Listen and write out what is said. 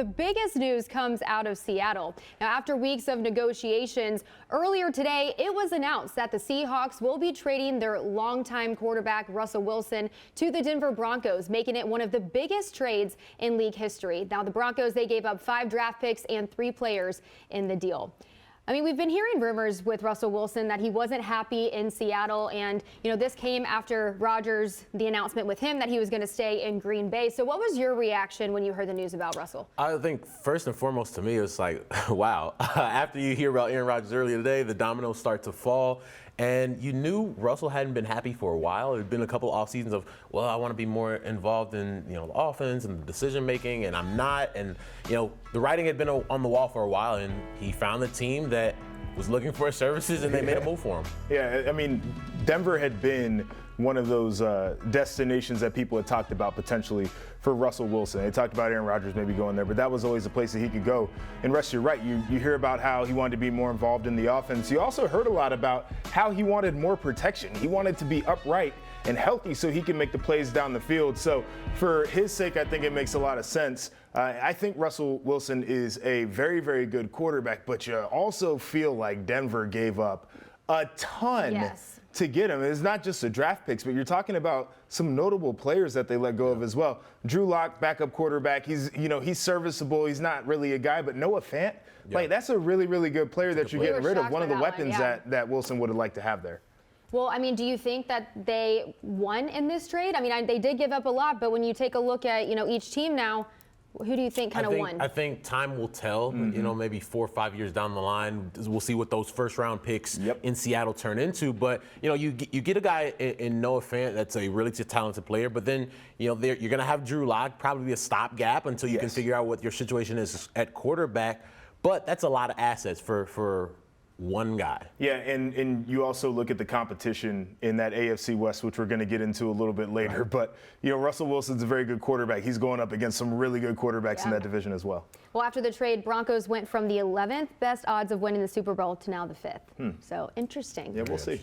the biggest news comes out of Seattle. Now, after weeks of negotiations, earlier today, it was announced that the Seahawks will be trading their longtime quarterback Russell Wilson to the Denver Broncos, making it one of the biggest trades in league history. Now, the Broncos, they gave up 5 draft picks and 3 players in the deal. I mean, we've been hearing rumors with Russell Wilson that he wasn't happy in Seattle, and this came after Rodgers, the announcement with him that he was going to stay in Green Bay. So what was your reaction when you heard the news about Russell? I think first and foremost to me, it was like, wow. After you hear about Aaron Rodgers earlier today, the dominoes start to fall. And you knew Russell hadn't been happy for a while. It had been a couple off seasons of, well, I want to be more involved in the offense and the decision making, and I'm not. And the writing had been on the wall for a while, and he found the team that was looking for his services, and they made a move for him. Yeah, I mean, Denver had been one of those destinations that people had talked about potentially for Russell Wilson. They talked about Aaron Rodgers maybe going there, but that was always a place that he could go. And Russ, you're right. You hear about how he wanted to be more involved in the offense. You also heard a lot about how he wanted more protection. He wanted to be upright and healthy so he can make the plays down the field. So for his sake, I think it makes a lot of sense. I think Russell Wilson is a very, very good quarterback, but you also feel like Denver gave up a ton to get him. It's not just the draft picks, but you're talking about some notable players that they let go of as well. Drew Lock, backup quarterback. He's serviceable. He's not really a guy, but Noah Fant, like that's a really, really good player that you're getting rid of. One of the weapons that Wilson would have liked to have there. Well, I mean, do you think that they won in this trade? I mean, they did give up a lot, but when you take a look at, each team now, who do you think kind of won? I think time will tell. Maybe 4 or 5 years down the line, we'll see what those first-round picks in Seattle turn into. But you get a guy in Noah Fant that's a really talented player. But then you're going to have Drew Lock, probably a stopgap until you can figure out what your situation is at quarterback. But that's a lot of assets for one guy. Yeah, and you also look at the competition in that AFC West, which we're going to get into a little bit later. But, Russell Wilson's a very good quarterback. He's going up against some really good quarterbacks in that division as well. Well, after the trade, Broncos went from the 11th best odds of winning the Super Bowl to now the 5th. So interesting. Yeah, we'll see.